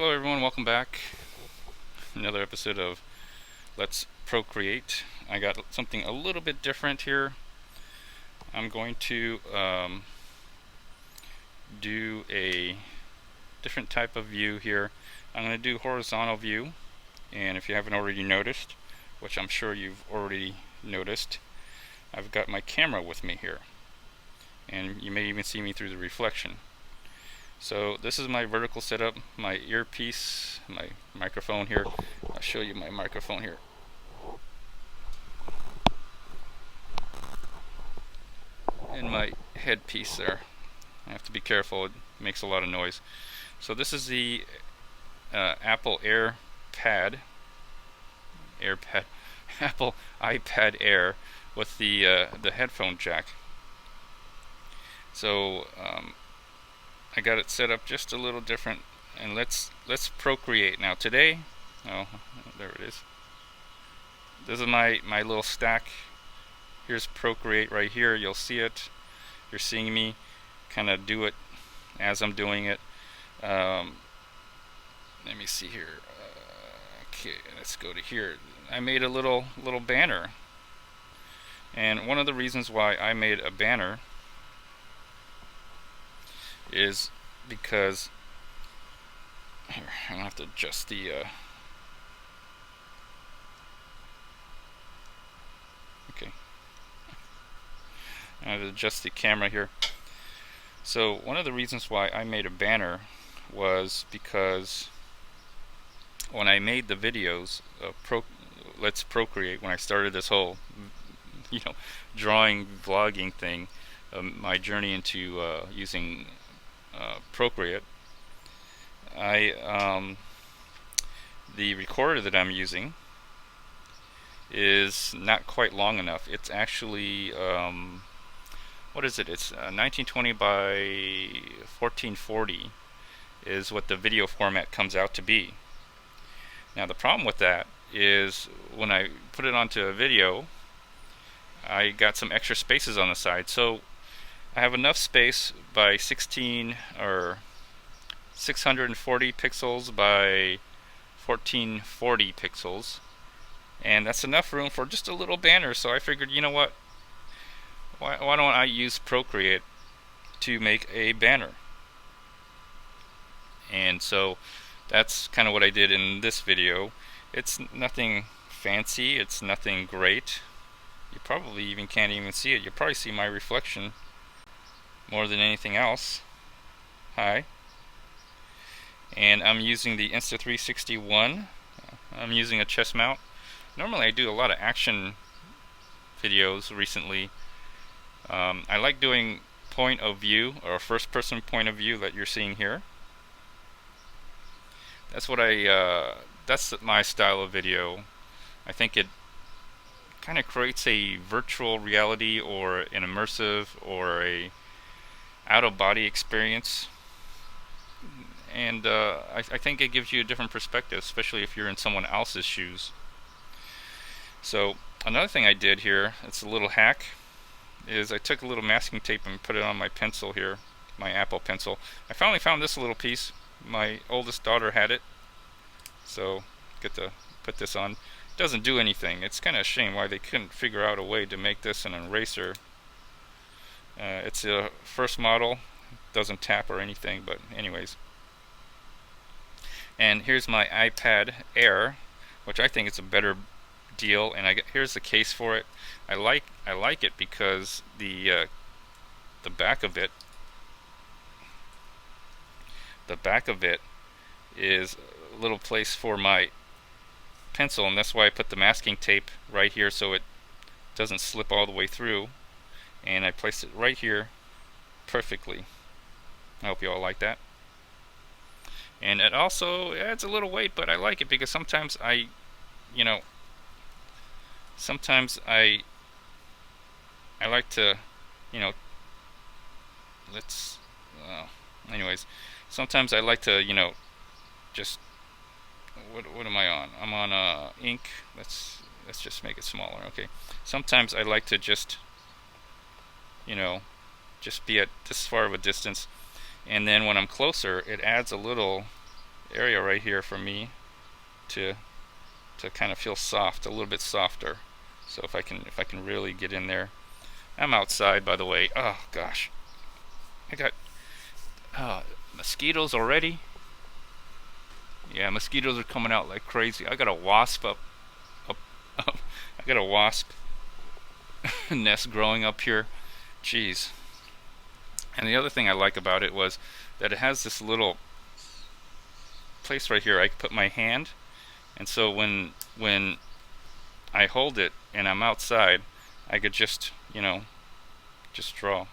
Hello everyone, welcome back. Another episode of Let's Procreate. I got something a little bit different here. I'm going to do a different type of view here. I'm going to do horizontal view, and if you haven't already noticed, which I'm sure you've already noticed, I've got my camera with me here, and you may even see me through the reflection. So this is my vertical setup, my earpiece, my microphone here. I'll show you my microphone here. And my headpiece there. I have to be careful, it makes a lot of noise. So this is the Apple Apple iPad Air with the headphone jack. So I got it set up just a little different, and let's procreate now. Today, oh, there it is. This is my little stack. Here's Procreate right here. You'll see it. You're seeing me kind of do it as I'm doing it. Let me see here. Okay, let's go to here. I made a little banner, and one of the reasons why I made a banner is because here, I'm gonna have to adjust the okay. I have to adjust the camera here. So one of the reasons why I made a banner was because when I made the videos of Let's Procreate, when I started this whole drawing vlogging thing, my journey into using Procreate, the recorder that I'm using is not quite long enough. It's actually what is it? It's 1920 by 1440 is what the video format comes out to be. Now the problem with that is when I put it onto a video, I got some extra spaces on the side. So I have enough space by 16 or 640 pixels by 1440 pixels, and that's enough room for just a little banner. So I figured, you know what, why don't I use Procreate to make a banner? And so that's kind of what I did in this video. It's nothing fancy, it's nothing great. You probably even can't even see it. You'll probably see my reflection more than anything else. Hi. And I'm using the Insta360 ONE. I'm using a chest mount. Normally I do a lot of action videos recently. I like doing point of view, or first person point of view that you're seeing here. That's what that's my style of video. I think it kind of creates a virtual reality or an immersive or a out-of-body experience, and I think it gives you a different perspective, especially if you're in someone else's shoes. So another thing I did here, it's a little hack, is I took a little masking tape and put it on my pencil here, my Apple pencil. I finally found this little piece. My oldest daughter had it, so get to put this on. It doesn't do anything. It's kind of a shame why they couldn't figure out a way to make this an eraser. It's a first model, doesn't tap or anything, but anyways. And here's my iPad Air, which I think is a better deal, and here's the case for it. I like it because the back of it is a little place for my pencil, and that's why I put the masking tape right here so it doesn't slip all the way through, and I placed it right here perfectly. I hope you all like that. And it also adds a little weight, but I like it because sometimes I like to, anyways, sometimes I like to, just, what am I on? I'm on ink. Let's just make it smaller. Okay. Sometimes I like to just, just be at this far of a distance, and then when I'm closer, it adds a little area right here for me to kind of feel soft, a little bit softer. So if I can really get in there. I'm outside, by the way. Oh gosh, I got mosquitoes already. Yeah, mosquitoes are coming out like crazy. I got a wasp up. I got a wasp nest growing up here. Jeez. And the other thing I like about it was that it has this little place right here I can put my hand, and so when I hold it and I'm outside, I could just, just draw.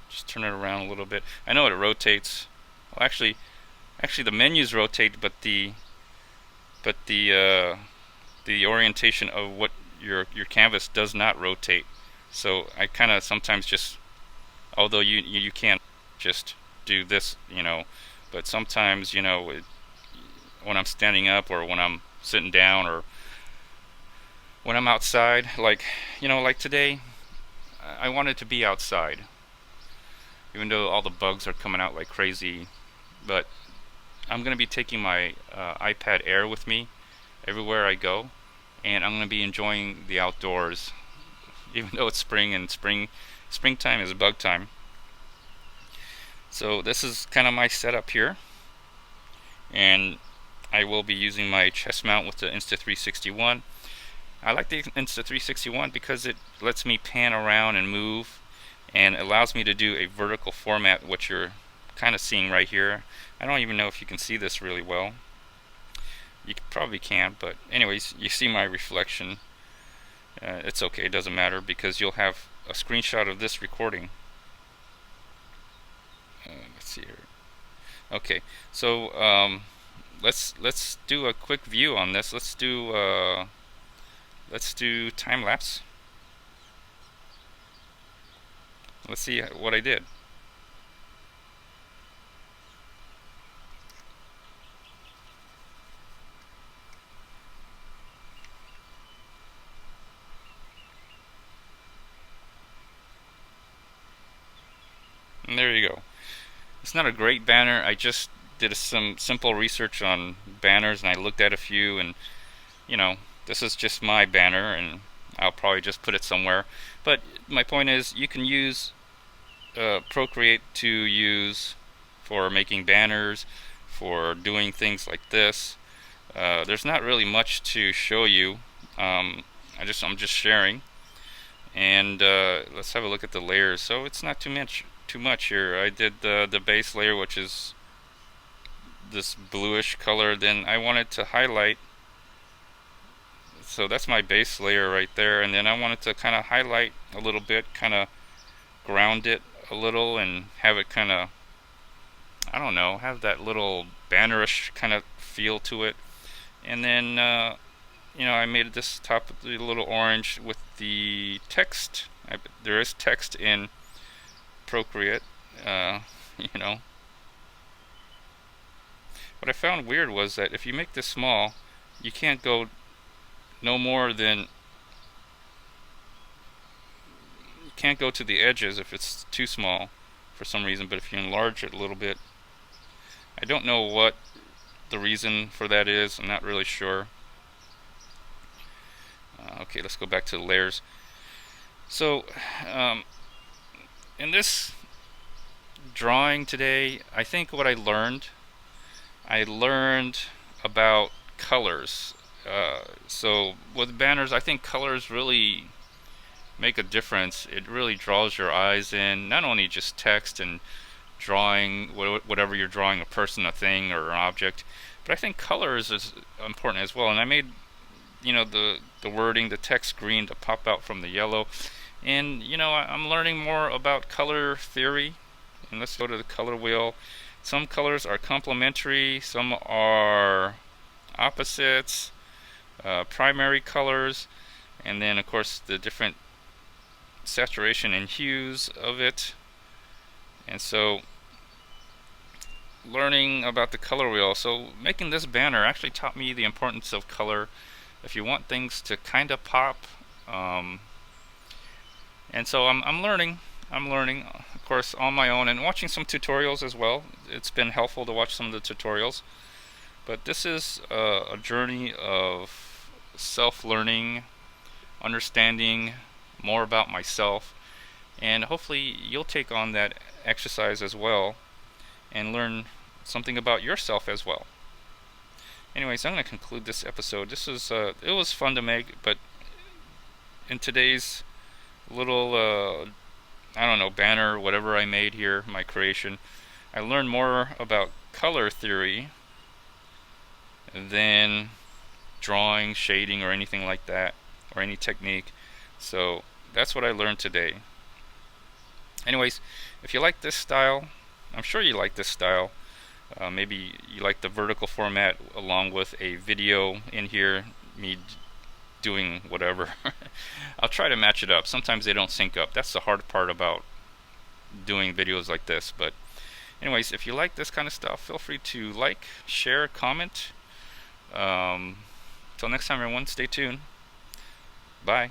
Just turn it around a little bit. I know it rotates. Well, actually the menus rotate, but the orientation of what your canvas does not rotate. So I kind of sometimes just, although you can't just do this, but sometimes, when I'm standing up or when I'm sitting down or when I'm outside, like today, I wanted to be outside, even though all the bugs are coming out like crazy. But I'm going to be taking my iPad Air with me everywhere I go, and I'm going to be enjoying the outdoors, even though it's spring, and springtime is bug time. So this is kind of my setup here, and I will be using my chest mount with the Insta360 ONE. I like the Insta360 ONE because it lets me pan around and move, and allows me to do a vertical format, which you're kind of seeing right here. I don't even know if you can see this really well. You probably can't, but anyways, you see my reflection. It's okay, it doesn't matter, because you'll have a screenshot of this recording. Let's see here. Okay, so let's do a quick view on this. Let's do time lapse. Let's see what I did. And there you go. It's not a great banner. I just did some simple research on banners, and I looked at a few, and this is just my banner, and I'll probably just put it somewhere. But my point is, you can use Procreate to use for making banners, for doing things like this. There's not really much to show you. I'm just sharing, and let's have a look at the layers. So it's not too much here. I did the base layer, which is this bluish color. Then I wanted to highlight, so that's my base layer right there, and then I wanted to kind of highlight a little bit, kind of ground it a little, and have it kind of, I don't know, have that little bannerish kind of feel to it. And then I made this top a little orange with the text. There is text in Procreate. What I found weird was that if you make this small, you can't go no more than, you can't go to the edges if it's too small for some reason. But if you enlarge it a little bit, I don't know what the reason for that is. I'm not really sure. Okay, let's go back to the layers. So in this drawing today, I think what I learned about colors. So with banners, I think colors really make a difference. It really draws your eyes in, not only just text and drawing, whatever you're drawing, a person, a thing, or an object, but I think colors is important as well. And I made the wording, the text green to pop out from the yellow. And I'm learning more about color theory. And let's go to the color wheel. Some colors are complementary, some are opposites, primary colors, and then of course the different saturation and hues of it. And so learning about the color wheel, so making this banner actually taught me the importance of color if you want things to kind of pop. And so I'm learning, of course, on my own, and watching some tutorials as well. It's been helpful to watch some of the tutorials. But this is a journey of self-learning, understanding more about myself, and hopefully you'll take on that exercise as well and learn something about yourself as well. Anyways, I'm going to conclude this episode. This was it was fun to make, but in today's little I don't know, banner, whatever I made here, my creation, I learned more about color theory than drawing, shading, or anything like that, or any technique. So that's what I learned today. Anyways, if you like this style, I'm sure you like this style. Maybe you like the vertical format along with a video in here, me doing whatever. I'll try to match it up. Sometimes they don't sync up. That's the hard part about doing videos like this. But anyways, if you like this kind of stuff, feel free to like, share, comment. Till next time, everyone, stay tuned. Bye.